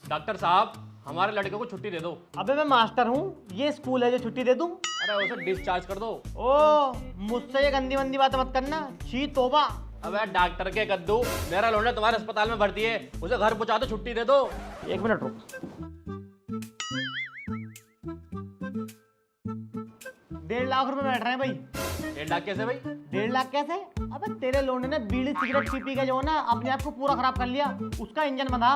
Doctor साहब हमारे लड़के को छुट्टी दे दो। अबे मैं मास्टर हूँ, ये स्कूल है जो छुट्टी दे दूँ? अरे उसे डिस्चार्ज कर दो। ओ मुझसे ये गंदी मंदी बातें मत करना, छी तौबा। अबे डॉक्टर के कद्दू, मेरा लौंडा तुम्हारे अस्पताल में भर्ती है, उसे घर पहुंचा दो, छुट्टी दे दो। 1 मिनट रुक। 1.5 लाख रुपए बैठ रहे हैं भाई। 1.5 लाख कैसे भाई? 1.5 लाख कैसे? अबे तेरे लोंडे ने बीड़ी सिगरेट पी के जो है ना अपने आप को पूरा खराब कर लिया, उसका इंजन बंधा।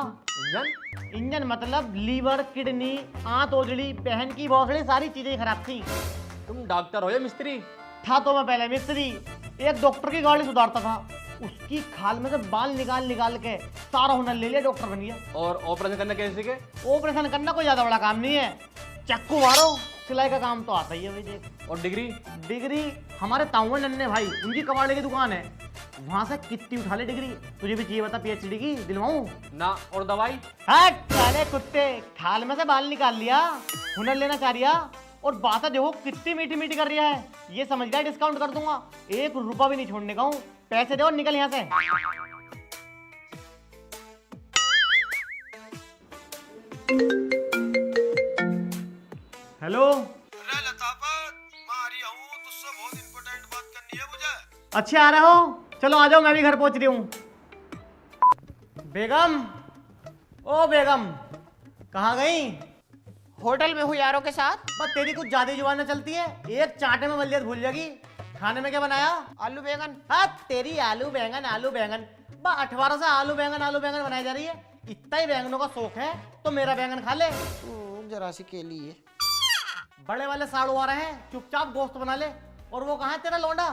इंजन मतलब लीवर, किडनी, आंत ओजड़ी, बहन की भौसड़ी, सारी चीजें खराब थी। तुम डॉक्टर हो या मिस्त्री? था तो मैं पहले मिस्त्री। एक डॉक्टर की गाड़ी सुधारता था, उसकी खाल में से बाल निकाल निकाल के सारा हुनर ले लिया, डॉक्टर बन गया। और ऑपरेशन करना कैसे सीखे? ऑपरेशन करना कोई ज्यादा बड़ा काम नहीं है, चक्कू मारो, सिलाई का काम तो आता ही है भाई। देख, और डिग्री? डिग्री हमारे ताऊ नन्ने भाई, उनकी कबाड़े की दुकान है, वहां से कितनी उठा ले डिग्री। तुझे भी चाहिए बता पीएचडी की दिलवाऊं ना। और दवाई? हट साले कुत्ते, खाल में से बाल निकाल लिया, हुनर लेना चाह रिया, और बात देखो कितनी मीठी मीठी कर रहा है। ये समझ गया डिस्काउंट कर दूंगा, 1 रुपया भी नहीं छोड़ने का हूँ। पैसे दे और निकल यहाँ से। हेलो। अरे लताफत, मैं आ रही हूँ, तुझसे बहुत इंपॉर्टेंट बात करनी है मुझे। अच्छे आ रहे हो? चलो आ जाओ, मैं भी घर पहुंच रही हूँ। बेगम, ओ बेगम, कहाँ गई? होटल में हूँ यारों के साथ। बस तेरी कुछ ज्यादा जुबान चलती है, एक चांटे में वलियत भूल जाएगी। खाने में क्या बनाया? आलू बैंगन। हाँ तेरी आलू बैंगन आलू बैंगन, बस 18 से आलू बैंगन बनाई जा रही है। इतना ही बैंगनों का शौक है तो मेरा बैंगन खा ले। जरा सी के लिए बड़े वाले साड़ू आ रहे हैं, चुपचाप गोश्त बना ले। और वो कहाँ है तेरा लौंडा?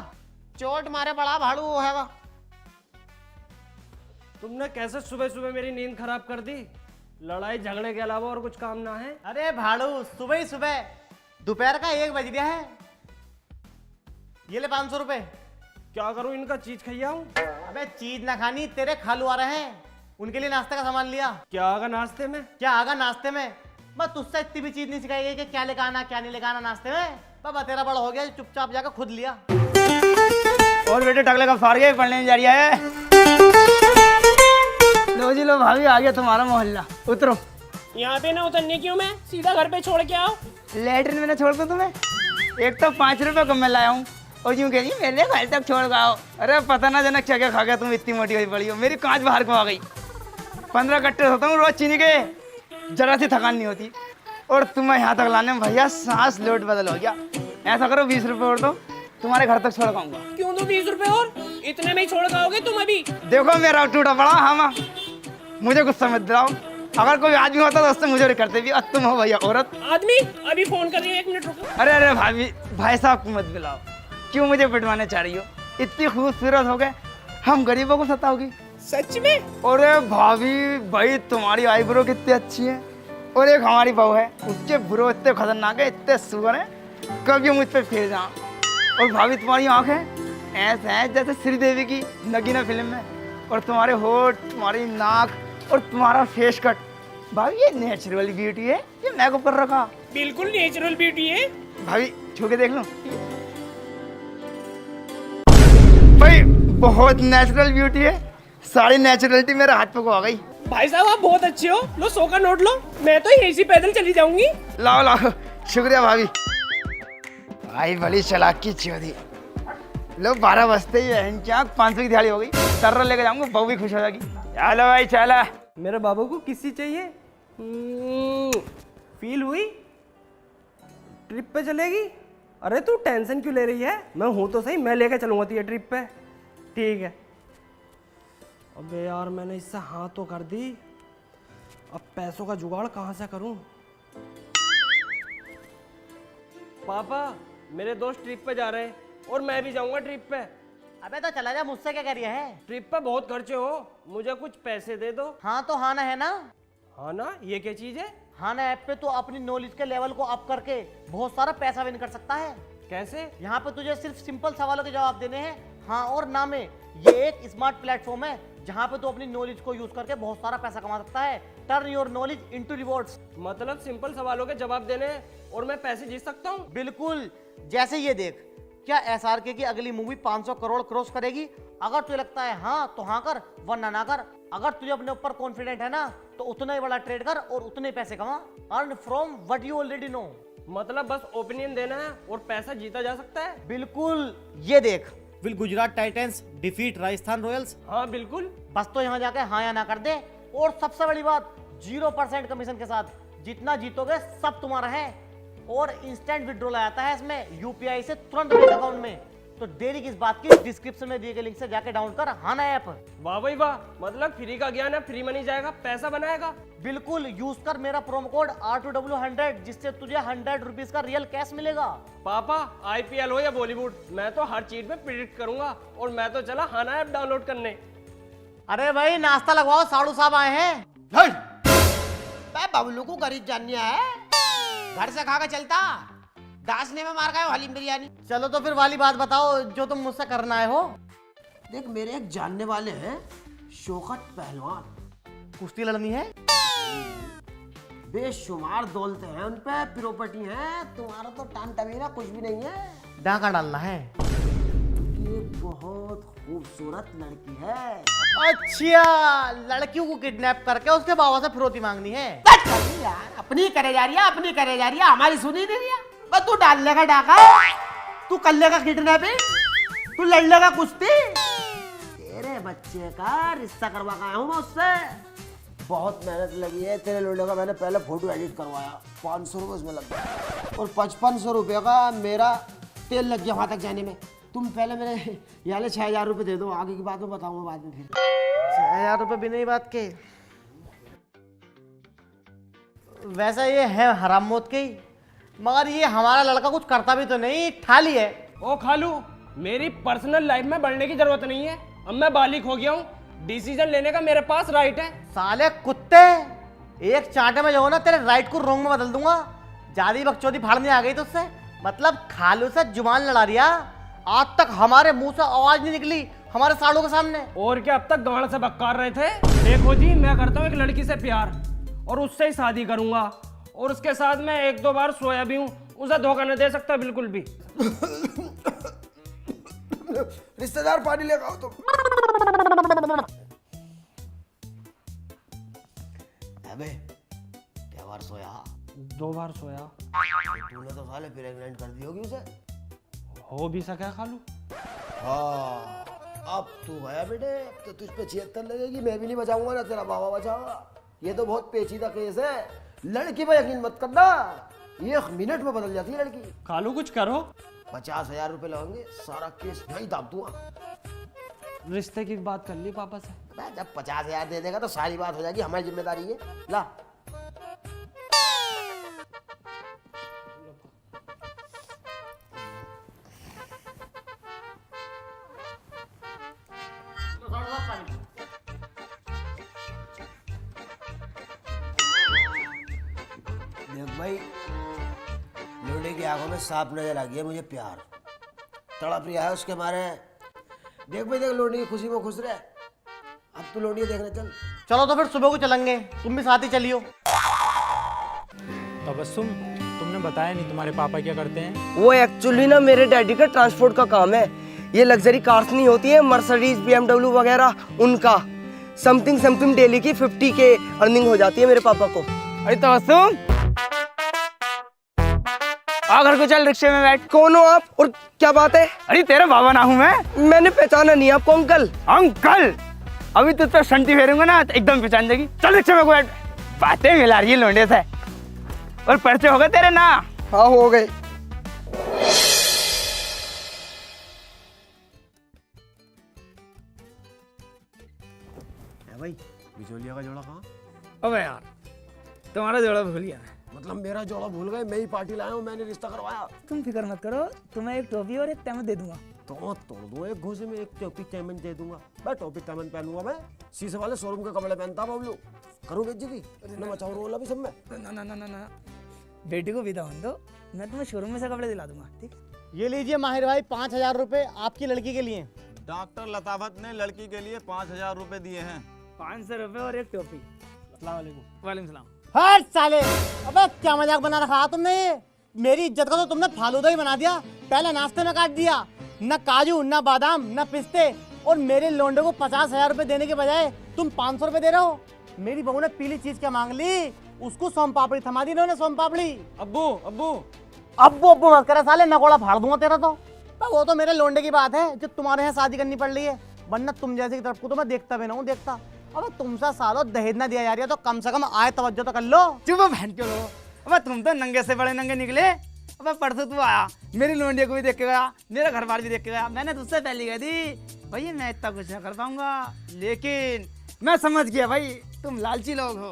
चोट मारे बड़ा भाड़ू वो है वो। तुमने कैसे सुबह सुबह मेरी नींद खराब कर दी? लड़ाई झगड़े के अलावा और कुछ काम ना है? अरे भाड़ू, सुबह ही सुबह, दोपहर का 1 बज गया है। ये ले 500 रुपए। क्या करूं, इनका चीज खियाऊं? अबे चीज ना खानी, तेरे खालू आ रहे हैं, उनके लिए नाश्ते का सामान लिया। क्या आगा नाश्ते में? क्या आगा नाश्ते में? बस तुझसे इतनी भी चीज नहीं सिखाई गई कि क्या लेकर आना क्या नहीं लेकर आना नाश्ते में। बाबा तेरा बड़ा हो गया, चुपचाप जाकर खुद लिया। और बेटे टकले का फाड़ गया, पढ़ने जा रहा है। लो जी लो, भाभी आ गया तुम्हारा मोहल्ला, उतरो। यहाँ पे ना उतरने क्यों, मैं सीधा घर पे छोड़ के आओ। लेटरिन में छोड़ दो तुम्हें, एक तो 5 रुपए कम में लाया हूँ, और यूँ कह रही मेरे घर तक छोड़ के आओ। अरे पता ना जनक क्या क्या खा गया तुम, इतनी मोटी हुई पड़ी हो, मेरी कांच बाहर को आ गई। 15 कट्टे होता हूँ रोज चीनी के, जरा सी थकान नहीं होती। और तुम्हें यहाँ तक लाने में भैया सांस लोट बदल हो गया। ऐसा करो 20 रुपए और दो, तुम्हारे घर तक छोड़ पाऊंगा। क्यों दो 20 रुपए और? इतने में ही छोड़ पाओगे तुम अभी? देखो मेरा टूटा पड़ा हाँ, मुझे गुस्सा मत दिलाओ। अगर कोई आदमी होता तो उससे मुझे करते भी, अब तुम हो भैया औरत। आदमी अभी फोन कर रही हूँ, 1 मिनट रुको। अरे भाभी, भाई साहब को मत बुलाओ, क्यों मुझे पिटवाने चाह रही हो? इतनी खूबसूरत हो गए, हम गरीबों को सताओगी? सच में? अरे भाभी भाई, तुम्हारी आईब्रो कितनी अच्छी है, और एक हमारी बहू है, उसके ब्रो इतने खतरनाक है, इतने सुगर है, कभी मुझ पे फिर जाओ। और भाभी तुम्हारी आंखें ऐसे हैं जैसे श्रीदेवी की नगीना फिल्म में, और तुम्हारे होठ, तुम्हारी नाक और तुम्हारा फेस कट, भाभी ये नेचुरल ब्यूटी है, ये मेकअप कर रखा? बिल्कुल नेचुरल ब्यूटी है भाभी छू के देख लो भाई, बहुत नेचुरल ब्यूटी है, सारी नेचुरलिटी मेरे हाथ पे को आ गई। भाई साहब आप बहुत अच्छे हो, लो 100 का नोट लो, मैं तो यहीं से पैदल चली जाऊंगी। लाओ लाओ, शुक्रिया भाभी। भाई बड़ी चालाकी चौधरी, लो 12 बजते ही 500 की दिहाड़ी हो गई, सर्रा लेके जाऊंगा, बहू भी खुश हो जाएगी। चलो भाई चला। मेरे बाबू को किससी चाहिए? फील हुई? ट्रिप पे चलेगी? अरे तू टेंशन क्यों ले रही है, मैं हूं तो सही, मैं लेके चलूंगा तुझे ट्रिप पे। ठीक है। अबे यार मैंने इससे हाँ तो कर दी, अब पैसों का जुगाड़ कहाँ से करूं? पापा मेरे दोस्त ट्रिप पे जा रहे हैं और मैं भी जाऊंगा ट्रिप पे। अबे तो चला जा, मुझसे क्या कह रही है? ट्रिप पे बहुत खर्चे हो, मुझे कुछ पैसे दे दो। हाँ तो हाँ ना है ना? हाँ ना, ये क्या चीज है? हाँ ना ऐप पे तो अपनी नॉलेज के लेवल को अप करके बहुत सारा पैसा विन कर सकता है। कैसे? यहाँ पे तुझे सिर्फ सिंपल सवालों के जवाब देने हैं, हाँ और ना में। ये एक स्मार्ट प्लेटफॉर्म है जहाँ पे तू अपनी नॉलेज को यूज करके बहुत सारा पैसा कमा सकता है। Turn your knowledge into rewards. मतलब सिंपल सवालों के जवाब देने हैं और मैं पैसे जीत सकता हूँ? बिल्कुल, जैसे ये देख, क्या एसआरके की अगली मूवी 500 करोड़ क्रॉस करेगी? अगर तुझे लगता है हाँ तो हाँ कर, वरना ना कर। अगर तुझे अपने ऊपर कॉन्फिडेंट है ना तो उतना ही बड़ा ट्रेड कर और उतने पैसे कमा। Earn from what you already know. मतलब बस ओपिनियन देना है और पैसा जीता जा सकता है। बिल्कुल, ये देख, will Gujarat Titans defeat Rajasthan Royals. हाँ बिल्कुल। बस तो यहाँ जाके हाँ या ना कर दे। और सबसे बड़ी बात, 0% कमीशन के साथ, जितना जीतोगे सब तुम्हारा है। और इंस्टेंट विड्रॉल आता है इसमें यूपीआई से तुरंत बैंक अकाउंट में। तो देरी किस बात की, डिस्क्रिप्शन में दिए गए लिंक से जाके डाउनलोड कर हाना ऐप। वाह भाई वाह, मतलब फ्री का ज्ञान है, फ्री मनी जाएगा, पैसा बनाएगा। बिल्कुल, यूज कर मेरा प्रोमो कोड R2W100, जिससे तुझे 100 रुपीज का रियल कैश मिलेगा। पापा आईपीएल हो या बॉलीवुड, मैं तो हर चीज में प्रिडिक्ट करूंगा। और मैं तो चला हाना ऐप डाउनलोड करने। अरे भाई नाश्ता लगवाओ, साड़ू साहब आए हैं। बबलू को गरीब जानने है, घर से खा के चलता। दासने में मार गए हलीम बिरयानी। चलो तो फिर वाली बात बताओ जो तुम मुझसे करना है हो। देख मेरे एक जानने वाले हैं, शौकत पहलवान। कुश्ती लड़नी है? बेशुमार दौलते हैं उन पे, प्रॉपर्टी है। तुम्हारा तो टान टमीना कुछ भी नहीं है। डाका डालना है। ये बहुत खूबसूरत लड़की है। अच्छा, लड़कियों को किडनैप करके उसके बाबा से फिरौती मांगनी है। यार अपनी करे जा रही है, अपनी करे जा रही है, हमारी सुनी नहीं रही है। बस तू डाल लेगा डाका, तू कर लेगा किडनैपिंग, तू लड़ लेगा कुश्ती। तेरे बच्चे का रिश्ता करवा के आया हूं मैं उससे। बहुत मेहनत लगी है तेरे लोडे का। मैंने पहले फोटो एडिट करवाया, 500 रुपये उसमें लग गया। और 5500 रुपये का मेरा तेल लग गया वहां तक जाने में। तुम पहले मेरे याले 6000 रुपये दे दो, आगे की बात में बताऊंगा बाद में। फिर 6000 रुपये भी नहीं बात के। वैसे ये है हराम मौत की, मगर ये हमारा लड़का कुछ करता भी तो नहीं, ठाली है। ओ खालू, मेरी पर्सनल लाइफ में बढ़ने की जरूरत नहीं है। अब मैं बालिग हो गया हूँ, डिसीजन लेने का मेरे पास राइट है। साले कुत्ते, एक चांटे में जो हो ना तेरे राइट को रॉन्ग में बदल दूंगा। ज्यादा बकचोदी फाड़ने आ गई तो उससे, मतलब खालू से जुबान लड़ा रिया। आज तक हमारे मुंह से आवाज नहीं निकली हमारे सालों के सामने। और क्या अब तक गांड से बक्कार रहे थे? देखो जी, मैं करता हूँ एक लड़की से प्यार और उससे ही शादी करूंगा। और उसके साथ मैं 1-2 बार सोया भी हूँ, उसे धोखा नहीं दे सकता बिल्कुल भी। रिश्तेदार पानी लेकर आओ तुम। अबे क्या बार सोया? 2 बार सोया। तूने तो साले प्रेग्नेंट कर दी होगी उसे। हो भी सका खालू। हाँ, अब तू गया बेटे, अब तो तुझ पे 76 लगेगी। मैं भी नहीं बचाऊंगा ना तेरा बाबा बचाओगा। ये तो बहुत पेचीदा केस है। लड़की पे यकीन मत करना, 1 मिनट में बदल जाती है लड़की। खालू कुछ करो। 50,000 रुपए लगेंगे, सारा केस नहीं दाब दूंगा। रिश्ते की बात कर ली पापा से। जब 50,000 दे देगा तो सारी बात हो जाएगी, हमारी जिम्मेदारी है। ला देख भाई, लोडे की आंखों में सांप नजर आ गया मुझे। प्यार तड़प रिया है उसके मारे। देख भाई देख, लोडी की खुशी में खुश रहे। अब तू लोडी देखने चल। चलो तो फिर सुबह को चलेंगे, तुम भी साथ ही चलियो। तबस्सुम, तुमने बताया नहीं तुम्हारे पापा क्या करते हैं? वो एक्चुअली ना मेरे डैडी का ट्रांसपोर्ट का काम है। ये लग्जरी कार्स नहीं होती है, मर्सिडीज, BMW वगैरह, उनका समथिंग डेली की 50K अर्निंग हो जाती है मेरे पापा को। अरे तबस्सुम, आ घर को चल, रिक्शे में बैठ। कौन हो आप और क्या बात है? अरे तेरा बाबा ना हूँ मैं। मैंने पहचाना नहीं आपको अंकल। अंकल, अभी तुझ पे शंटी फेरूंगा ना तो एकदम पहचान जाएगी। चल रिक्शे में बैठ। बातें मिला रही है लोंडे से। और पर्चे हो गए तेरे ना? हाँ हो गए। भाई बिचौलिया का जोड़ा कहाँ? अबे यार, तुम्हारा जोड़ा भूल गया। मतलब मेरा जोड़ा भूल गए? मैं ही पार्टी लाया हूँ, मैंने रिश्ता करवाया। तुम फिक्र मत करो, तुम्हें एक टोपी और एक तैमन दे दूंगा। तो तोड़ दो, एक घूसे में एक टोपी तैमन दे दूंगा। मैं टोपी तैमन पहनूंगा, मैं शीशे वाले शोरूम के कपड़े पहनता बबलू। करूँ बेइज्जती ना, मचाऊ रोल अभी सब में। ना ना ना ना ना, बेटी को विदा होने दो, मैं तुम्हें शोरूम में से कपड़े दिला दूंगा। ठीक, ये लीजिए माहिर भाई, 5000 रुपए आपकी लड़की के लिए। डॉक्टर लतावत ने लड़की के लिए 5000 रुपए दिए हैं। 500 रुपए और एक टोपी। वालेकुम सलाम। हर साले, अबे क्या मजाक बना रखा तुमने? ये मेरी इज्जत का तो तुमने फालूदा ही बना दिया। पहले नाश्ते में काट दिया, न काजू न बादाम न पिस्ते, और मेरे लोंडे को 50,000 रुपए देने के बजाय तुम 500 रुपए दे रहे हो। मेरी बहू ने पीली चीज क्या मांग ली, उसको सोम पापड़ी थमा दी इन्होंने, सोम पापड़ी। अब्बू अब्बू अब्बू अब्बू मत करा साले, नगोड़ा फाड़ दूंगा तेरा तो। वो तो मेरे लोंडे की बात है जो तुम्हारे यहाँ शादी करनी पड़ रही है, वरना तुम जैसे की तरफ को तो मैं देखता भी ना हूँ, देखता। अब तुमसे सालों दहेज ना दिया जा रही है तो कम से कम आए तवज्जो तो कर लो। चुप बहन के लो। अब तुम तो नंगे से बड़े नंगे निकले। अब परसों तू आया, मेरी लोंडिया को भी देख के गया, मेरा घर बार भी देख के गया। मैंने तुझसे पहले कही थी भाई मैं इतना कुछ ना कर पाऊंगा, लेकिन मैं समझ गया भाई तुम लालची लोग हो।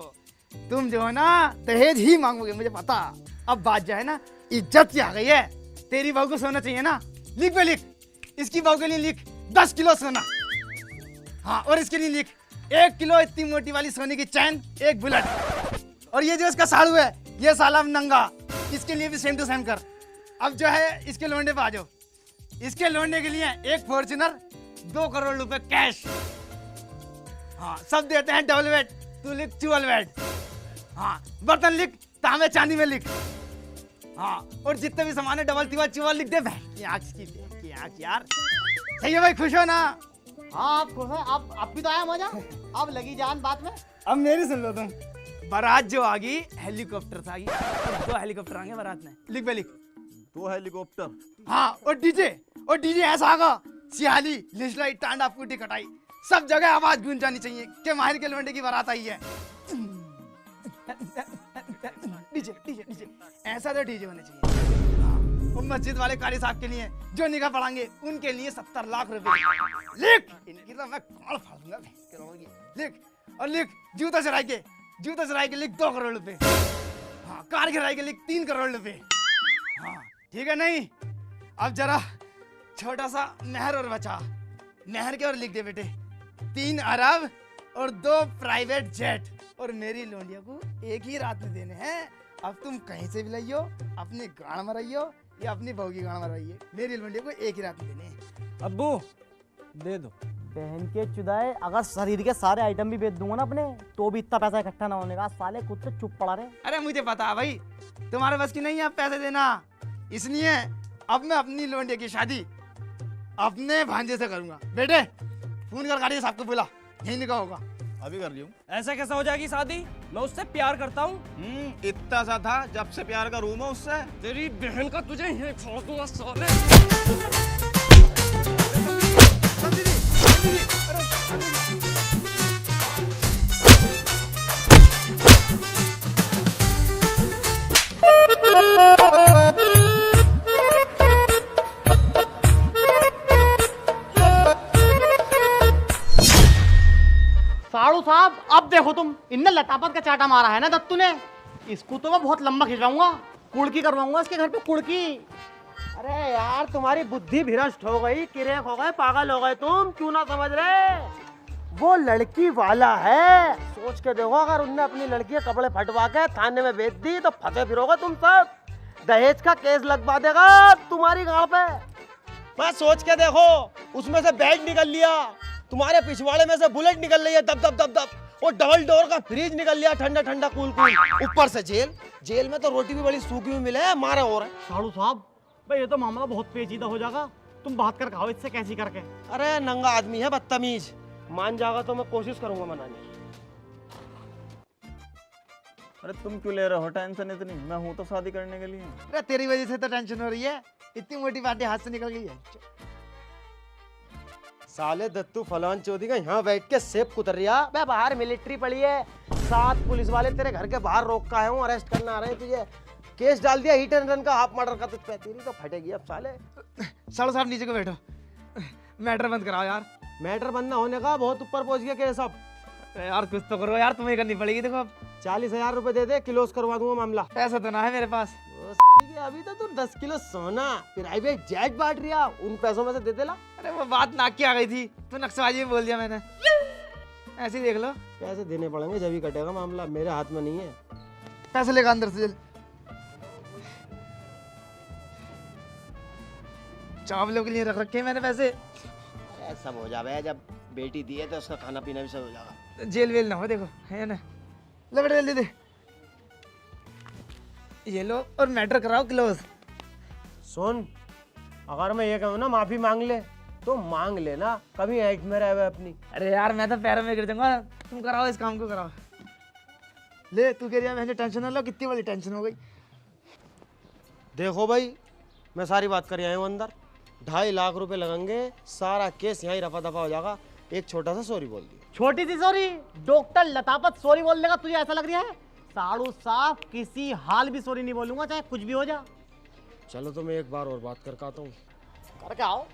तुम जो है ना दहेज ही मांगोगे, मुझे पता। अब बात जो है ना इज्जत की आ गई है। तेरी बहू को सोना चाहिए ना, लिख पे लिख, इसकी बहू के लिए लिख 10 किलो सोना। हाँ, और इसके लिए लिख 1 किलो इतनी मोटी वाली सोने की चैन, 1 बुलेट। और ये जो इसका साड़ू है, ये साला नंगा, इसके लिए भी सेम टू सेम कर। अब जो है इसके लोंडे पे आ जाओ। इसके लोंडे के लिए 1 फॉर्च्यूनर, 2 करोड़ रुपए कैश। हाँ, सब देते हैं डबल बेड, तू लिख ट्रिपल बेड। हाँ, बर्तन लिख तांबे चांदी में लिख। हाँ, और जितने भी सामान है डबल ट्रिपल लिख दे। की आँख यार, सही है भाई, खुश हो ना? हाँ आप खुश है, अब भी तो आया मजा, अब लगी जान बात में। अब मेरी सुन लो तुम। बारात जो आ गई हेलीकॉप्टर से आ गई, 2 हेलीकॉप्टर आएंगे बारात में। लिख बे लिख 2 हेलीकॉप्टर। हाँ, और डीजे ऐसा आगा, सियाली लिशलाई टांडा फूटी कटाई, सब जगह आवाज गूंज जानी चाहिए कि माहिर के लौंडे की बारात आई है। डीजे डीजे डीजे ऐसा तो डीजे होने चाहिए। हाँ, और मस्जिद वाले कारी साहब के लिए जो निगाह पढ़ाएंगे उनके लिए 70 लाख रुपए लिख। इनकी तो मैं कौन फाड़ दूंगा लिख। और लिख जूता चराई के लिख 2 करोड़ रुपए। हाँ, कार गिराई के लिख 3 करोड़ रुपए। हाँ, ठीक है नहीं? अब जरा छोटा सा नहर और बचा, नहर के और लिख दे बेटे 3 अरब और 2 प्राइवेट जेट। और मेरी लोंडिया को एक ही रात में देने हैं। अब तुम कहीं से भी लाइयो, अपने गाड़ में रहियो या अपनी बहू की गाड़ में रहिए, मेरी लोंडिया को एक ही रात में देने हैं। अब्बू दे दो। बहन के चुदाए, अगर शरीर के सारे आइटम भी बेच दूंगा ना अपने, तो भी इतना पैसा इकट्ठा ना होने का। साले खुद से चुप पड़ा रहे। अरे मुझे पता है भाई तुम्हारे बस की नहीं है पैसे देना, इसलिए अब मैं अपनी लोंडिया की शादी अपने भांजे से करूंगा। बेटे फोन कर गाड़ी साहब को बोला, यही निकाह होगा। अभी कर लियो। ऐसा कैसा हो जाएगी शादी? मैं उससे प्यार करता हूँ। इतना सा था जब से प्यार का रूम है उससे। तेरी बहन का तुझे यहीं छोड़ दूंगा साले। साड़ू साहब अब देखो तुम, इनने लतापत का चाटा मारा है ना दत्तू ने, इसको तो मैं बहुत लंबा खिंचवाऊंगा, कुड़की करवाऊंगा इसके घर पे कुड़की। अरे यार तुम्हारी बुद्धि भ्रष्ट हो गई, किरेक हो गए, पागल हो गए तुम, क्यों ना समझ रहे? वो लड़की वाला है, सोच के देखो अगर उनने अपनी लड़की के कपड़े फटवा के थाने में बेच दी तो फंसे फिरोगे तुम सब, दहेज का केस लगवा देगा तुम्हारी गांव पे। मैं सोच के देखो, उसमें से बेड निकल लिया, तुम्हारे पिछवाड़े में से बुलेट निकल रही है दब दब दब दब, और डबल डोर का फ्रिज निकल लिया ठंडा ठंडा कूल कूल, ऊपर से जेल में तो रोटी भी बड़ी सूखी हुई मिले, मारे हो रहे। साड़ू साहब भाई ये तो मामला बहुत पेचीदा हो जाएगा, तुम बात कर खाओ इससे कैसी करके। अरे नंगा आदमी है बदतमीज, मान जाएगा तो मैं कोशिश करूंगा मनाने। अरे तुम क्यों ले रहे हो टेंशन इतनी? मैं हूँ तो शादी करने के लिए। अरे तेरी वजह से तो टेंशन हो रही है, इतनी मोटी बातें हाथ से निकल गई है। साले दत्तू फलान चौधरी का यहाँ बैठ के सेब कुतर रिया। बे बाहर मिलिट्री पड़ी है, 7 पुलिस वाले तेरे घर के बाहर रोक का आए हूँ, अरेस्ट करने आ रहे हैं तुझे। केस डाल दिया हिट एंड रन का, हाफ मर्डर का तुझ पे, तेरी तो फटेगी अब साले। साड़ू साहब नीचे को बैठो, मैटर बंद कराओ यार। मैटर बंद ना होने का, बहुत ऊपर पहुंच गया केस अब। यार कुछ तो करो यार, तुम्हें करनी पड़ेगी। देखो अब 40,000 रुपए दे दे, क्लोज करवा दूंगा मामला। पैसा तो ना है मेरे पास। अभी तो तू 10 किलो सोना प्राइवेट जेट बांट रिया, उन पैसों में से दे देला। अरे वो बात नाक की आ गई थी, तो नक्सलबाजी में बोल दिया मैंने, ऐसे ही देख लो। पैसे देने पड़ेंगे जब ही कटेगा मामला, मेरे हाथ में नहीं है। पैसे लेकर अंदर से जल्दी। चावलों के लिए रख रखे हैं मैंने पैसे। अरे सब हो जाए, जब बेटी दी है तो उसका खाना पीना भी सब हो जाएगा। जेल वेल ना हो, देखो है ना। ले बेटे जल्दी दे, ये लो और मैटर कराओ क्लोज। सुन, अगर मैं ये कहूँ ना माफी मांग ले तो मांग लेना, कभी ऐट में रहे अपनी। अरे यार मैं तो पैरों में गिर जाऊंगा, तुम कराओ इस काम को कराओ। ले तू कह रही है, मैं टेंशन ना लो, कितनी बड़ी टेंशन हो गई। देखो भाई, मैं सारी बात कर आया हूँ अंदर। 2.5 लाख रुपए लगेंगे, सारा केस यहाँ ही रफा दफा हो जाएगा। एक छोटा सा सॉरी बोल दी। छोटी सी सॉरी? डॉक्टर लतापत सॉरी बोल देगा तुझे ऐसा लग रहा है? साड़ू साफ किसी हाल भी सॉरी नहीं बोलूंगा, चाहे कुछ भी हो जा। चलो तो मैं एक बार और बात करके आता हूँ। करके आओ।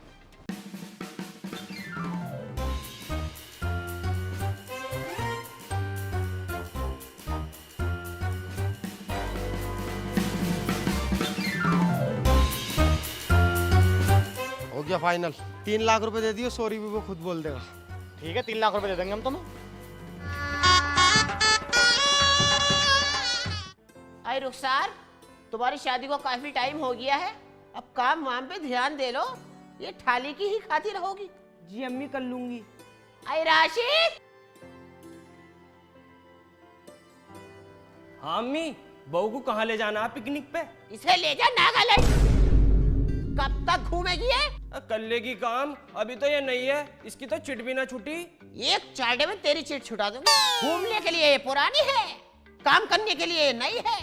हो गया फाइनल। 3 लाख रुपए दे दियो, सॉरी भी वो खुद बोल देगा। ठीक है, 3 लाख रुपए दे देंगे हम तुम्हें। अरे रुखसार, तुम्हारी शादी को काफी टाइम हो गया है, अब काम वाम पे ध्यान दे लो, ये थाली की ही खाती रहोगी। जी अम्मी, कर लूंगी। अरे राशिद। हाँ अम्मी, बहू को कहाँ ले जाना है पिकनिक पे? इसे ले जा नागालैंड। कब तक घूमेगी ये? कर लेगी काम, अभी तो ये नहीं है, इसकी तो चिट भी ना छुटी। एक चार्टे में तेरी चिट छुटा दूंगी। घूमने के लिए ये पुरानी है, काम करने के लिए ये नई है।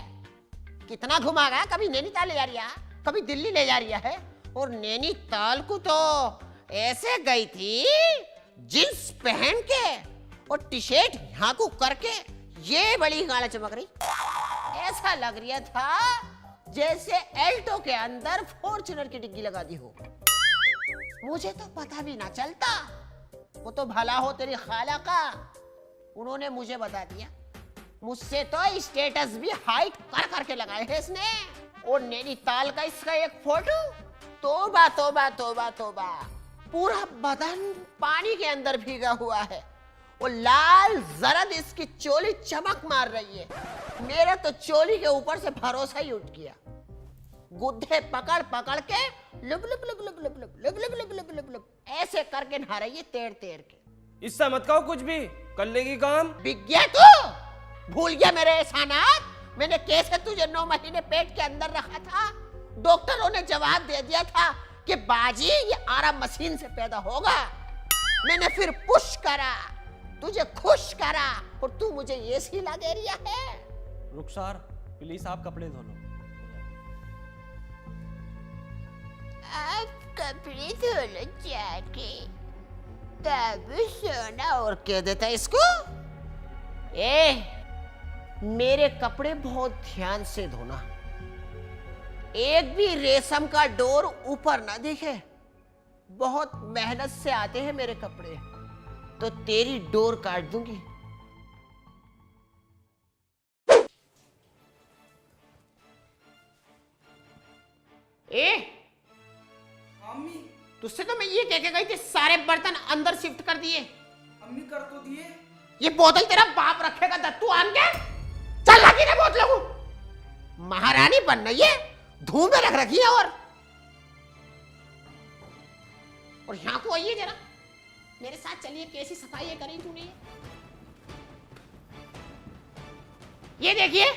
कितना घुमागा, कभी नैनीताल ले जा रही है, कभी दिल्ली ले जा रही है, और नैनीताल को तो ऐसे गई थी जींस पहन के और टी शर्ट यहाँ को करके, ये बड़ी गाड़ा चमक रही, ऐसा लग रहा था जैसे एल्टो के अंदर फॉर्च्यूनर की डिग्गी लगा दी हो। मुझे तो पता भी ना चलता, वो तो भला हो तेरी खाला का, उन्होंने मुझे बता दिया। मुझसे तो स्टेटस भी हाइट कर करके लगाए है इसने। और नैनीताल का इसका एक फोटो, तोबा तोबा तोबा तोबा, पूरा बदन पानी के अंदर भीगा हुआ है, और लाल जरद इसकी चोली चमक मार रही है। मेरे तो चोली के ऊपर से भरोसा ही उठ गया। गुद्दे पकड़ पकड़ के लुब लुब लुब लुब लुब लुब लुब लुब लुब लुब लुब लुब ऐसे करके नहा रही है, तेर तेर के। इससे मत कहो कुछ भी, कर लेगी काम। बिक गया तू? भूल गया मेरे एहसानात? मैंने कैसे तुझे 9 महीने पेट के अंदर रखा था? डॉक्टरों ने जवाब दे दिया था कि बाजी ये आराम मशीन से पैदा होगा। मैंने फिर पुश करा, तुझे खुश करा, और तू मुझे ये सीला दे रही है। रुखसार प्लीज आप कपड़े धो लो। आप कपड़े धो लो जाके, तब सोना और कह देता इसको। मेरे कपड़े बहुत ध्यान से धोना, एक भी रेशम का डोर ऊपर ना दिखे। बहुत मेहनत से आते हैं मेरे कपड़े, तो तेरी डोर काट दूंगी। अम्मी, तुझसे तो मैं ये कह के गई थी सारे बर्तन अंदर शिफ्ट कर दिए। अम्मी कर तो दिए। ये बोतल तेरा बाप रखेगा दत्तू आन के। चल लगी ना बोतलों को, महारानी बन रही है, धूम में रख रखी है। और यहाँ को आइए जरा, मेरे साथ चलिए, कैसी सफाई है करी तूने। ये देखिए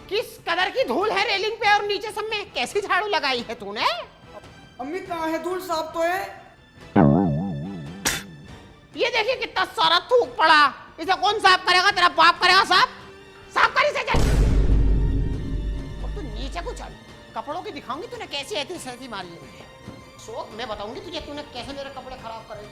किस कदर की धूल है रेलिंग पे और नीचे सब में, कैसी झाड़ू लगाई है तूने। अम्मी कहाँ है धूल, साफ तो है। ये देखिए कितना सारा थूक पड़ा, इसे कौन साफ करेगा? तेरा बाप करेगा साफ। साफ कर इसे, चल। और तू नीचे को चल, कपड़ों की दिखाऊंगी तूने कैसी ऐसी सैसी मार ली है। सो मैं बताऊंगी तुझे तूने कैसे मेरे कपड़े खराब करे।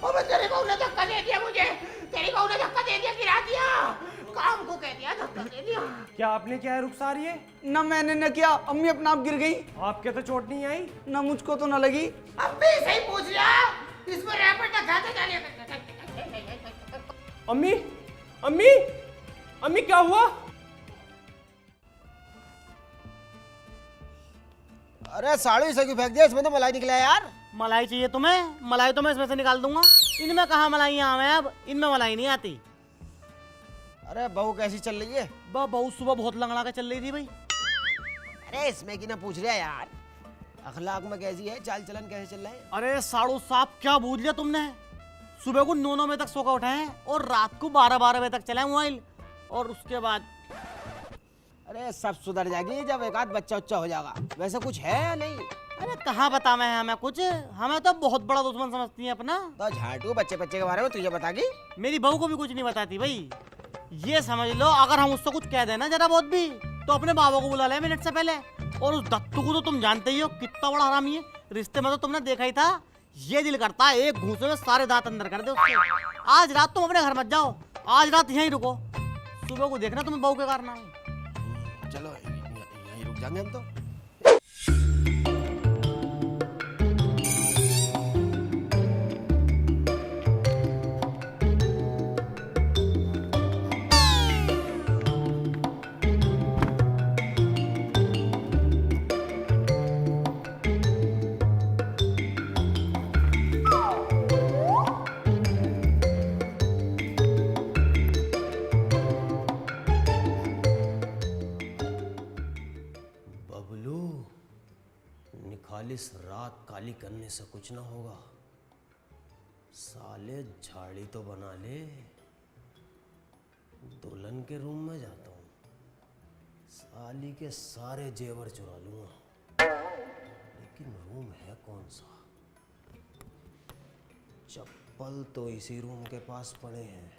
अबे तेरी बहू ने धक्का दे दिया मुझे, तेरी बहू ने धक्का दे दिया, गिरा दिया, काम को कह दिया, धक्का दे दिया। क्या आपने क्या है रुखसार? ये ना मैंने न किया, अम्मी अपना आप गिर गई। आपके तो चोट नहीं आई? ना मुझको तो ना लगी। अब भी सही पूछ लिया, इसमें रैपर ढका दे डालिए। अम्मी, अम्मी, अम्मी क्या हुआ? अरे साड़ू इसे क्यों फेंक दिया, इसमें तो मलाई निकला है यार। मलाई चाहिए तुम्हें? मलाई तो मैं इसमें से निकाल दूंगा। इनमें कहाँ मलाइयाँ आवे, अब इनमें मलाई नहीं आती। अरे बहू कैसी चल रही है? बहू सुबह बहुत लंगड़ा के चल रही थी भाई। अरे इसमें की ना पूछ रहा है यार, अखलाक में कैसी है, चाल चलन कैसे चल रहा है? अरे साड़ू साहब क्या बूझ लिया तुमने? सुबह को 9 बजे तक सो कर उठे हैं और रात को 12 बजे तक चलाए मोबाइल, और उसके बाद अरे सब सुधर जाएगी जब एक आध बच्चा उच्चा हो जाएगा। वैसे कुछ है या नहीं? अरे कहाँ बता मैं हमें कुछ, हमें तो बहुत बड़ा दुश्मन समझती है अपना। तो झाटू बच्चे बच्चे के बारे में तुझे बतागी? मेरी बहू को भी कुछ नहीं बताती भाई। ये समझ लो अगर हम उससे कुछ कह देना जरा बहुत भी तो अपने बाबा को बुला ले मिनट से पहले। और उस दत्तू को तो तुम जानते ही हो कितना बड़ा हरामी है, रिश्ते में तो तुमने देखा ही था। ये दिल करता है एक घूंसे में सारे दांत अंदर कर दे उसके। आज रात तुम अपने घर मत जाओ, आज रात यहीं रुको, सुबह को देखना तुम्हें बहू के कारनामे। चलो यहीं रुक जाएंगे हम तो। बबलू, निखालिस रात काली करने से कुछ ना होगा। साले झाड़ी तो बना ले। दुल्हन के रूम में जाता हूँ, साली के सारे जेवर चुरा लूंगा। लेकिन रूम है कौन सा? चप्पल तो इसी रूम के पास पड़े हैं,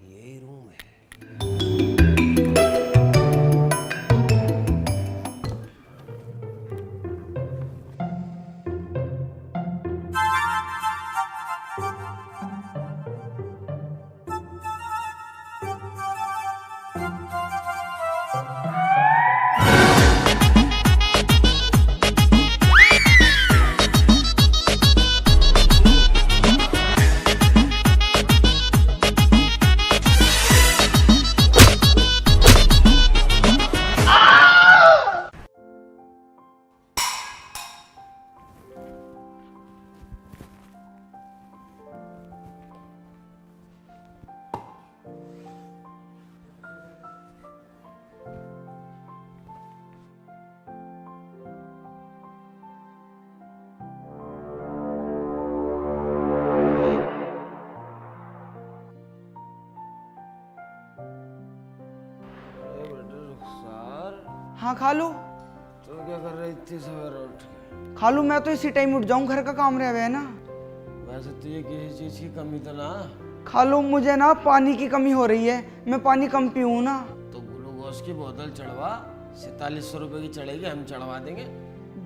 यही रूम है। हाँ खालू, तो क्या कर रही थी सवेरे उठ के? खालू मैं तो इसी टाइम उठ जाऊं, घर का काम रह गया ना। वैसे तुझे किसी चीज की कमी तो ना? खालू मुझे ना पानी की कमी हो रही है, मैं पानी कम पीऊँ ना। तो ग्लूकोज की बोतल चढ़वा, 4700 रुपए की चढ़ेगी, हम चढ़वा देंगे।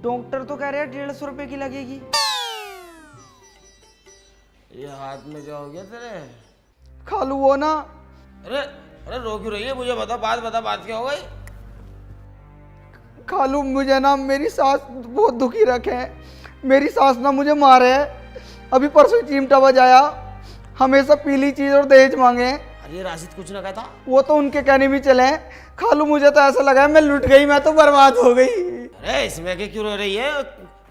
डॉक्टर तो कह रहे हैं 150 रुपए की लगेगी। ये हाथ में क्या हो गया तेरे? खालू वो ना, अरे अरे रो क्यों रही है? मुझे बता, बात क्या हो गई? खालू मुझे ना मेरी सास बहुत दुखी रखे है। मेरी सास ना मुझे मारे है, अभी परसों चिमटा बजाया, हमेशा पीली चीज और दहेज मांगे। अरे राशिद कुछ ना कहता? वो तो उनके कहने भी चले। खालू मुझे तो ऐसा लगा है मैं लुट गई, मैं तो बर्बाद हो गई। अरे इसमें के क्यों रो रही है?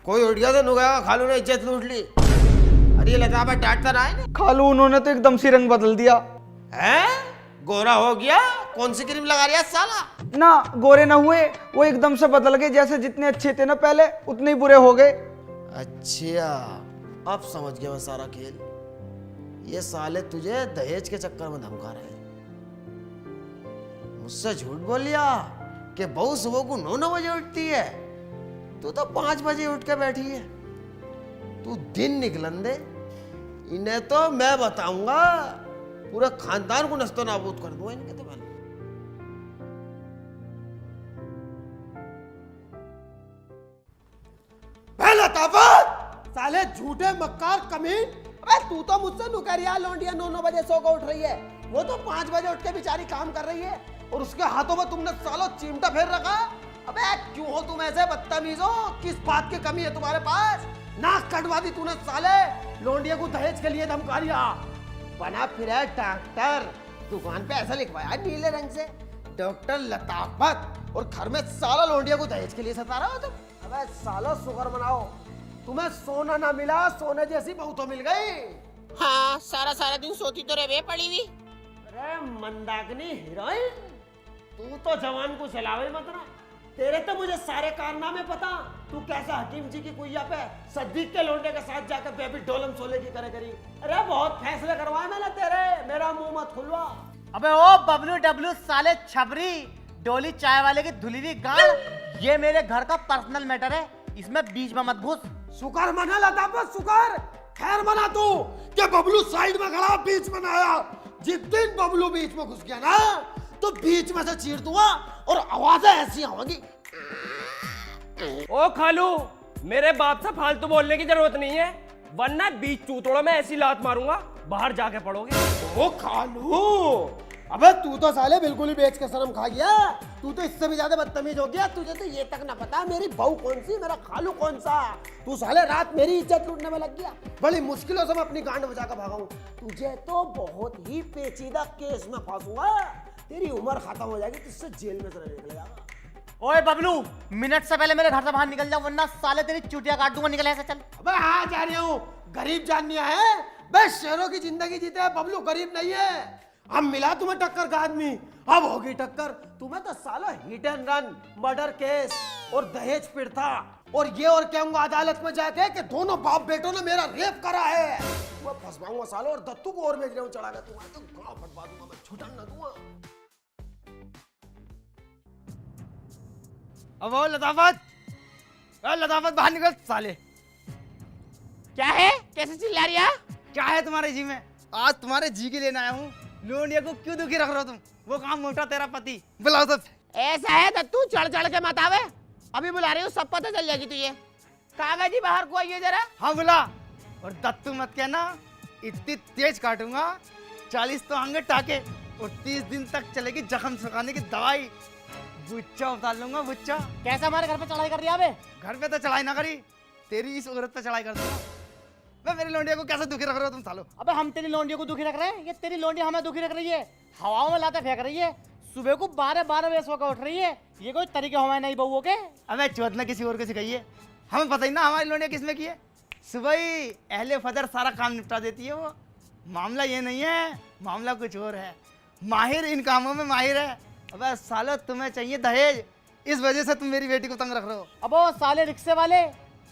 कोई उठ गया तो नुगाया, खालू ने इज्जत लूट ली। अरे ये लता डांटता रहा है। खालू उन्होंने तो एकदम से रंग बदल दिया है, गोरा हो गया। कौन सी क्रीम लगा रहा है साला? ना, गोरे ना हुए, वो एकदम से बदल गए। जैसे जितने अच्छे थे ना पहले, उतने ही बुरे हो गए। अच्छा, अब समझ गया मैं सारा खेल। ये साले तुझे दहेज के चक्कर में धमका रहे हैं। मुझसे झूठ बोल लिया कि बहू सुबह को 9 बजे उठती है, तू तो 5 बजे उठ के बैठी है। तू दिन निकलन दे, इन्हें तो मैं बताऊंगा, पूरे खानदान को नस्तो नाबूद कर दूंगा इनके तो मैं। साले झूठे मक्कार कमीन। अबे तू तो मुझसे नुकरिया लौंडिया 9 बजे सो को उठ रही है, वो तो 5 बजे उठ के बेचारी काम कर रही है, और उसके हाथों में तुमने सालो चिमटा फेर रखा। अबे क्यों हो तुम ऐसे बदतमीज हो? किस बात की कमी है तुम्हारे पास? नाक कटवा दी तूने साले, लौंडिया को दहेज के लिए धमका दिया। बना फिर है डॉक्टर, दुकान पे ऐसा लिखवाया नीले रंग से, डॉक्टर लताफत, और घर में साला लौंडिया को दहेज के लिए सता रहा हो तुम। अबे सालो शुक्र मनाओ, तुम्हें सोना ना मिला, सोने जैसी बहू तो मिल गई। हाँ, सारा दिन सोती तो रहे पड़ी हुई। अरे मंदाकिनी हीरोइन, तू तो जवान को चलावे मत ना। तेरे तो मुझे सारे कारनामे पता। तू कैसे हकीम जी की कुइया पे सद्दीक के लौंडे के साथ जाकर बेबी डोलम सोले की करे करी। अरे बहुत फैसले करवाए मैंने तेरे, मेरा मुंह मत खुलवा। अबे ओ बबलू डब्लू साले छबरी, डोली चाय वाले की धुली हुई गाड़, ये मेरे घर का पर्सनल मैटर है, इसमें बीच में मत घुस। शुक्र मना लताफत, शुक्र खैर मना तू कि बबलू साइड में खड़ा बीच में ना आया। जिस दिन बबलू बीच में घुस गया ना तो बीच में से चीर दूंगा और आवाजें ऐसी आवेंगी। ओ खालू, मेरे बाप से फालतू बोलने की जरूरत नहीं है, वरना बीच चूतोड़ों में ऐसी लात मारूंगा बाहर जाके पड़ोगे। ओ खालू, अबे तू तो साले बिल्कुल ही बेच के शर्म खा गया। तू तो इससे भी ज्यादा बदतमीज हो गया। तुझे तो ये तक ना पता मेरी बहू कौन सी, मेरा खालू कौन सा। तू साले रात मेरी इज्जत लूटने में लग गया। बड़ी मुश्किलों से मैं अपनी गांड बचा कर भागा हूँ। तुझे तो बहुत ही पेचीदा केस में फंसूंगा। तेरी उम्र खत्म हो जाएगी, तुझसे जेल में से नहीं निकलेगा। ओए बबलू, मिनट से पहले मेरे घर से बाहर निकल जा, वरना साले तेरी चुटिया काट दूंगा। निकल ऐसे चल। अबे हाँ जा रही हूँ, गरीब जाननिया है। बस शेरों की जिंदगी जीते हैं, बबलू गरीब नहीं है। अब मिला तुम्हें टक्कर का आदमी, अब होगी टक्कर। तुम्हें तो साला hit and run, murder case और दहेज पीड़ता, और ये और कहूंगा अदालत में जाके कि दोनों बाप बेटों ने मेरा रेप करा है। मैं फंसवाऊंगा सालों और दत्तू को और भेज रहा हूँ चढ़ा के। तुम्हारा तो गाँव फटवा दूंगा मैं, छुटन ना दूंगा। अब वो लताफत, लताफत बाहर निकल साले। क्या है, कैसे चिल्ला रही है? क्या है तुम्हारे जी में? आज तुम्हारे जी के लेने आया हूँ। लोनिया को क्यों दुखी रख रहे हो तुम? वो काम मोटा तेरा पति, बुलाओ तो। ऐसा है दत्तू, चढ़ चढ़ के मत आवे। अभी बुला रही हूँ, सब पता चल जाएगी तुझे। कागज जी बाहर को आइए जरा। हाँ बुला। और दत्तू मत कहना, इतनी तेज काटूंगा 40 तो आएंगे टाके, और 30 दिन तक चलेगी जख्म सुखाने की दवाई। बुच्चा उतार लूंगा, बुच्चा। कैसे हमारे घर पे चढ़ाई कर रही है? घर पे तो चढ़ाई ना करी, तेरी इस औरत पे चढ़ाई कर दूंगा। मैं मेरी लोंडिया को कैसे दुखी रख रहे हो तुम सालो? अबे हम तेरी लोंडियों को दुखी रख रहे हैं? ये तेरी लोंडिया हमें दुखी रख रही है, हवाओं में लाते फेंक रही है। सुबह को 12-12 बजे सो कर उठ रही है। ये कोई तरीके हमारे नहीं बहू के? अबे चौथ ने किसी और को सिखाई है, हमें पता ही ना हमारी लोंडिया किसमें की है। सुबह ही अहले फजर सारा काम निपटा देती है वो। मामला ये नहीं है, मामला कुछ और है। माहिर इन कामों में माहिर है। अबे सालो तुम्हें चाहिए दहेज, इस वजह से तुम मेरी बेटी को तंग रख रहे हो। अब वो साले रिक्शे वाले,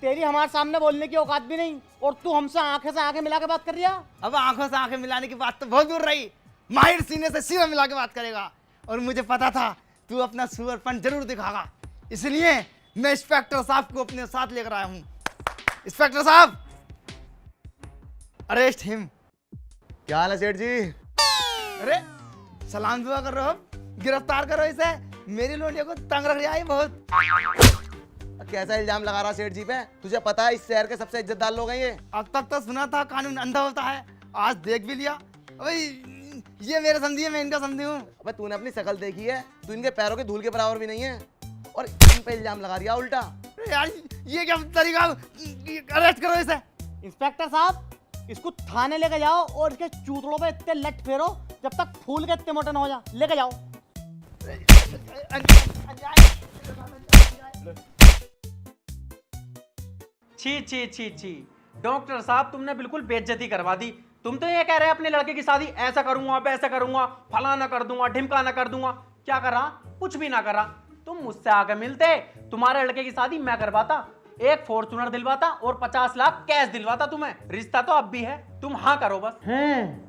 तेरी हमारे सामने बोलने की औकात भी नहीं, और तू हमसे आंखें से आंखें मिला के बात कर रही है। अब आंखों से आंखें मिलाने की बात तो बहुत दूर रही, माहिर सीने से सीना मिला के बात करेगा। और मुझे पता था तू अपना सुअरपन जरूर दिखागा, इसलिए मैं इंस्पेक्टर साहब को अपने साथ लेकर आया हूँ। इंस्पेक्टर साहब, अरेस्ट हिम। क्या हाल है सेठ जी? अरे सलाम दुआ कर रहे हो, गिरफ्तार करो इसे। मेरी लोंडिया को तंग रख रहा है बहुत। कैसा इल्जाम लगा रहा सेठ जी पे? तुझे पता है इस शहर के सबसे इज्जतदार लोग हैं ये। अब तक तो सुना था कानून अंधा होता है, आज देख भी लिया। अबे ये मेरे समझी है, मैं इनका समझी हूँ। अबे तूने अपनी शक्ल देखी है? तू इनके पैरों के धूल के बराबर भी नहीं है, और इन पे इल्जाम लगा दिया उल्टा। अरे यार ये क्या तरीका? अरेस्ट करो इसे। इंस्पेक्टर साहब, इसको थाने लेके जाओ और इसके चूतड़ों पे इतने लट फेरो जब तक फूल के इतने मोटे न हो जा। लेके जाओ। छी छी छी छी, डॉक्टर साहब तुमने बिल्कुल बेइज्जती करवा दी। तुम तो ये कह रहे हैं अपने लड़के की शादी ऐसा करूंगा, वैसा करूंगा, फलाना कर दूंगा, ढिमकाना कर दूंगा। क्या करा? कुछ भी ना करा। तुम मुझसे आके मिलते, तुम्हारे लड़के की शादी मैं करवाता, एक फॉर्च्यूनर दिलवाता और 50 लाख कैश दिलवाता तुम्हें। रिश्ता तो अब भी है, तुम हाँ करो बस।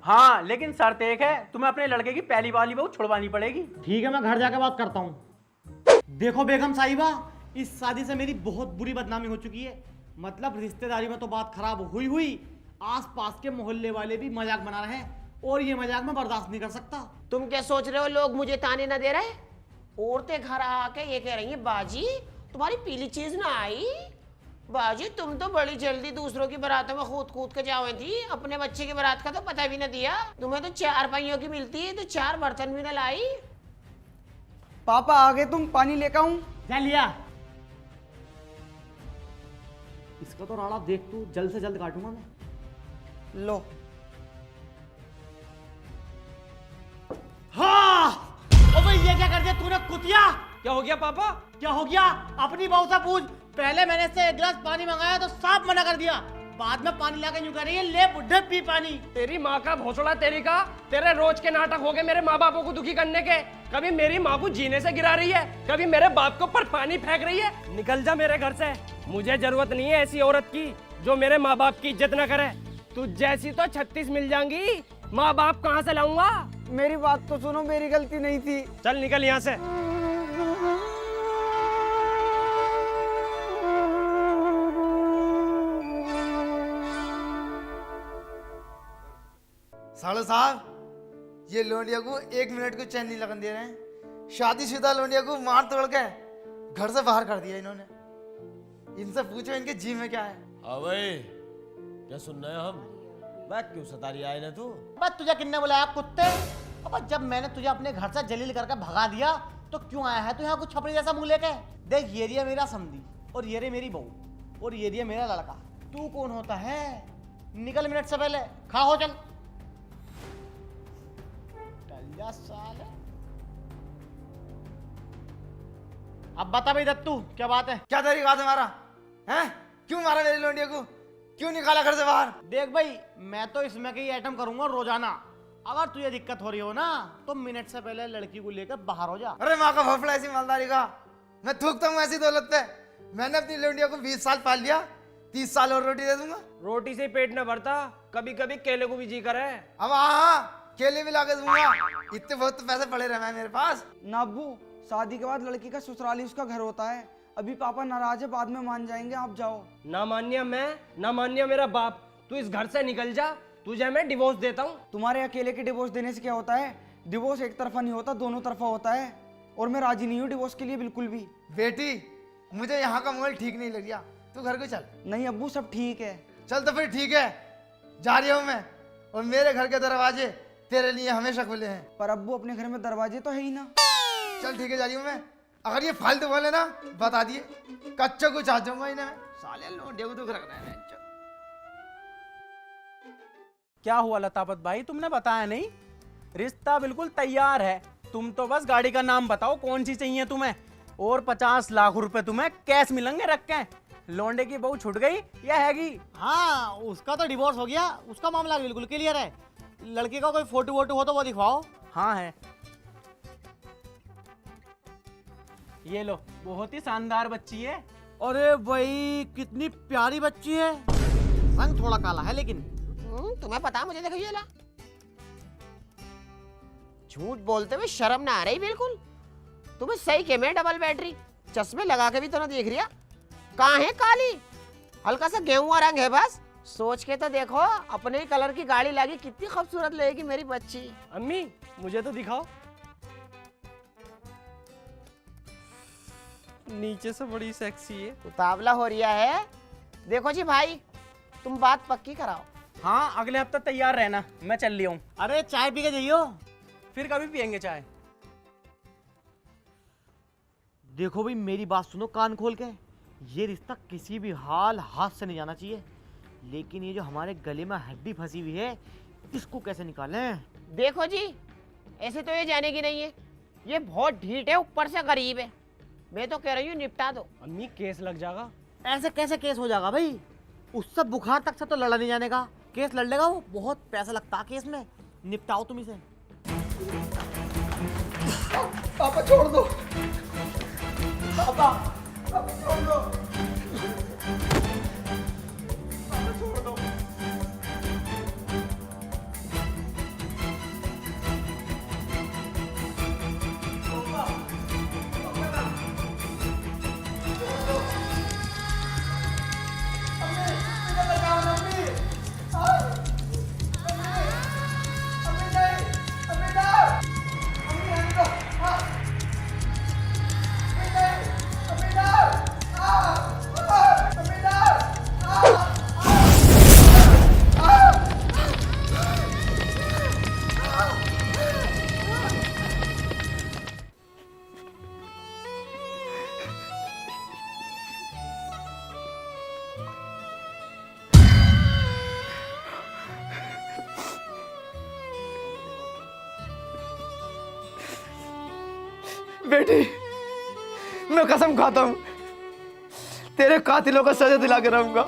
हाँ, लेकिन शर्त एक है, तुम्हें अपने लड़के की पहली वाली बहू छुड़वानी पड़ेगी। ठीक है, मैं घर जाके बात करता हूँ। देखो बेगम साहिबा, इस शादी से मेरी बहुत बुरी बदनामी हो चुकी है। मतलब रिश्तेदारी में तो बात खराब हुई हुई, आस पास के मोहल्ले वाले भी मजाक बना रहे हैं, और ये मजाक मैं बर्दाश्त नहीं कर सकता। तुम क्या सोच रहे हो लोग मुझे ताने ना दे रहे? औरतें घर आके ये कह रही हैं, बाजी तुम्हारी पीली चीज ना आई। बाजी तुम तो बड़ी जल्दी दूसरों की बारातों में कूद कूद के जाओ थी, अपने बच्चे की बारात का तो पता भी ना दिया। तुम्हें तो 4 पहियों की मिलती है तो 4 बर्तन भी ना लाई। पापा आगे, तुम पानी लेकर आऊं? जा लिया। इसका तो राड़ा देख तू, जल्द से जल्द काटूंगा मैं। लो। हाँ, अबे ये क्या कर दिया तूने कुतिया? क्या हो गया पापा? क्या हो गया? अपनी बहू से पूछ। पहले मैंने इससे 1 गिलास पानी मंगाया तो साफ मना कर दिया, बाद में पानी लाके यूं कह रही है, ले बुड्ढे पी पानी। तेरी माँ का भोसड़ा तेरी का, तेरे रोज के नाटक हो गए मेरे माँ बापों को दुखी करने के। कभी मेरी माँ को जीने से गिरा रही है, कभी मेरे बाप के ऊपर पानी फेंक रही है। निकल जा मेरे घर से, मुझे जरूरत नहीं है ऐसी औरत की जो मेरे माँ बाप की इज्जत न करे। तू जैसी तो 36 मिल जाएंगी, माँ बाप कहाँ से लाऊंगा? मेरी बात तो सुनो, मेरी गलती नहीं थी। चल निकल यहाँ से। साड़ो साहब, ये लोंडिया को 1 मिनट को चैन नहीं लगन दे रहे हैं। शादीशुदा लोंडिया को मार तोड़ के घर से बाहर कर दिया इन्होंने। इनसे पूछो इनके जी में क्या है। हाँ भाई, क्या सुन रहे हैं हम? मैं क्यों सतारी आए ना तू? बस तुझे किन्ने बुलाया कुत्ते? अब जब मैंने तुझे अपने घर से जलील करके भगा दिया तो क्यों आया है तू यहाँ कुछ छपड़ी जैसा मुंह लेके? देख, ये रही है मेरा समधी, और ये रही मेरी बहू, और ये रही है मेरा लड़का। तू कौन होता है? निकल मिनट से पहले, खड़ा हो चल। चल जा साले। अब बता भाई दत्तू, क्या बात है? क्या तरीका है तुम्हारा? हैं? क्यों मारा मेरी लोंडिया को? क्यों निकाला घर से बाहर? देख भाई, मैं तो इसमें की आइटम करूंगा रोजाना। अगर तुझे दिक्कत हो रही हो ना तो मिनट से पहले लड़की को लेकर बाहर हो जा। अरे माँ का भफड़ा ऐसी मालदारी का, मैं थूकता हूँ ऐसी दौलत पे। मैंने अपनी लोंडिया को 20 साल पाल लिया, 30 साल और रोटी दे दूंगा। रोटी से पेट न भरता, कभी कभी केले को भी जी करे। अब हाँ, केले भी लाके दूंगा। इतने बहुत तो पैसे पड़े रहे मेरे पास। ना अब्बू, शादी के बाद लड़की का ससुराल ही उसका घर होता है। अभी पापा नाराज है, बाद में मान जाएंगे, आप जाओ। ना मान्य मैं, ना मान्य मेरा बाप। तू इस घर से निकल जा, तुझे मैं डिवोर्स देता हूँ। तुम्हारे अकेले के डिवोर्स देने से क्या होता है? डिवोर्स एक तरफा नहीं होता, दोनों तरफा होता है। और मैं राजी नहीं हूँ डिवोर्स के लिए बिल्कुल भी। बेटी, मुझे यहाँ का माहौल ठीक नहीं लग रहा, तू घर को चल। नहीं अब्बू, सब ठीक है। चल तो फिर ठीक है, जा रही हूँ मैं। और मेरे घर के दरवाजे तेरे लिए हमेशा खुले हैं। पर अब्बू, अपने घर में दरवाजे तो है ही ना। चल ठीक है, जा रही हूँ मैं। अगर ये फालतू बोले ना, बता दिए, कच्चों को चाह जाऊंगा इन्हें। साले लोंडिया को दुख रख रहे हैं। क्या हुआ लतापत भाई, तुमने बताया नहीं? रिश्ता बिल्कुल तैयार है, तुम तो बस गाड़ी का नाम बताओ कौन सी चाहिए तुम्हें, और 50 लाख रुपए तुम्हें कैश मिलेंगे रख के। लौंडे की बहू छूट गई या हैगी? हाँ, उसका तो डिवोर्स हो गया, उसका मामला बिल्कुल क्लियर है। लड़की का कोई फोटो वोटो हो तो वो दिखवाओ। हाँ है, ये लो, बहुत ही शानदार बच्ची है। अरे भाई, कितनी प्यारी बच्ची है। रंग थोड़ा काला है लेकिन। तुम्हें पता है मुझे? देखो ये ला, झूठ बोलते हुए शर्म ना आ रही बिल्कुल। तुम्हें सही के में डबल बैटरी, चश्मे लगा के भी तो ना देख रिया। कहाँ है काली? हल्का सा गेहुआ रंग है बस। सोच के तो देखो, अपने ही कलर की गाड़ी लागी, कितनी खूबसूरत लगेगी मेरी बच्ची। अम्मी, मुझे तो दिखाओ। नीचे से बड़ी सेक्सी है। उतावला हो रिया है। देखो जी भाई, तुम बात पक्की कराओ। हाँ, अगले हफ्ते तैयार रहना, मैं चल लिया हूँ। अरे चाय पी के जाइयो। फिर कभी पियेंगे चाय। देखो भाई, मेरी बात सुनो कान खोल के। ये रिश्ता किसी भी हाल हाथ से नहीं जाना चाहिए, लेकिन ये जो हमारे गले में हड्डी फंसी हुई है, इसको कैसे निकालें? देखो जी, ऐसे तो ये जाने की नहीं है। ये बहुत ढीठ है, ऊपर से गरीब है। मैं तो कह रही हूँ निपटा दो। अम्मी, केस लग जाएगा। ऐसे कैसे केस हो जाएगा भाई? उससे बुखार तक से तो लड़ा नहीं जाने का, केस लड़ लेगा वो। बहुत पैसा लगता है केस में। निपटाओ तुम इसे। पापा छोड़ दो, पापा, पापा छोड़ दो, पापा छोड़ दो। बेटी, मैं कसम खाता हूं, तेरे कातिलों को सजा दिला के रहूंगा।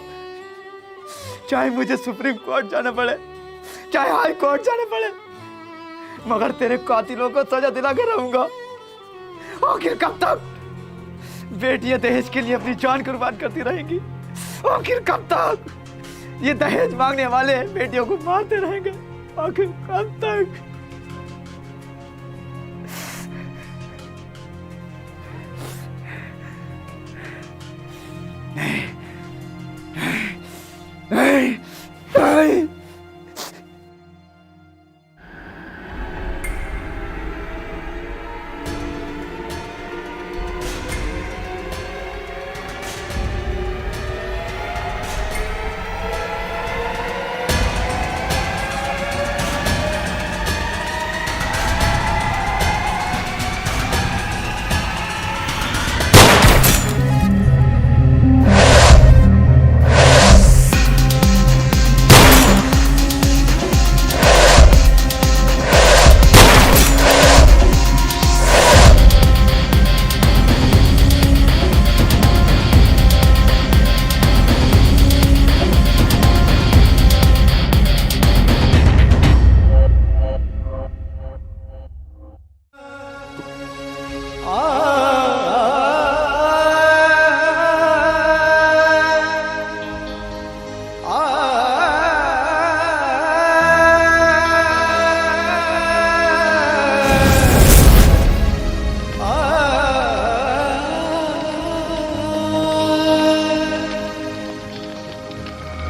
चाहे मुझे सुप्रीम कोर्ट जाना पड़े, चाहे हाई कोर्ट जाना पड़े, मगर तेरे कातिलों को सजा दिला के रहूंगा। आखिर कब तक बेटियां दहेज के लिए अपनी जान कुर्बान करती रहेंगी? आखिर कब तक ये दहेज मांगने वाले बेटियों को मारते रहेंगे? आखिर कब तक?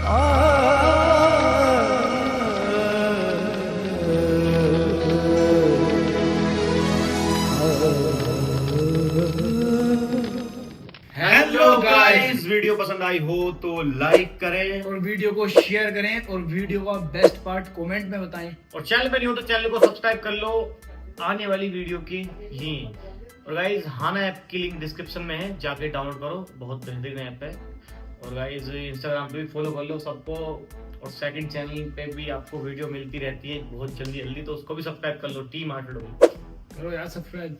हेलो गाइस, वीडियो पसंद आई हो तो लाइक करें और वीडियो को शेयर करें और वीडियो का बेस्ट पार्ट कमेंट में बताएं। और चैनल पे नहीं हो तो चैनल को सब्सक्राइब कर लो आने वाली वीडियो की ही। और गाइस हाना ऐप की लिंक डिस्क्रिप्शन में है, जाके डाउनलोड करो, बहुत बेहतरीन ऐप है। और गाइस इंस्टाग्राम पे भी फॉलो कर लो सबको, और सेकंड चैनल पे भी आपको वीडियो मिलती रहती है बहुत जल्दी, तो उसको भी सब्सक्राइब कर लो। टीम आर्ट करो यार सब्सक्राइब।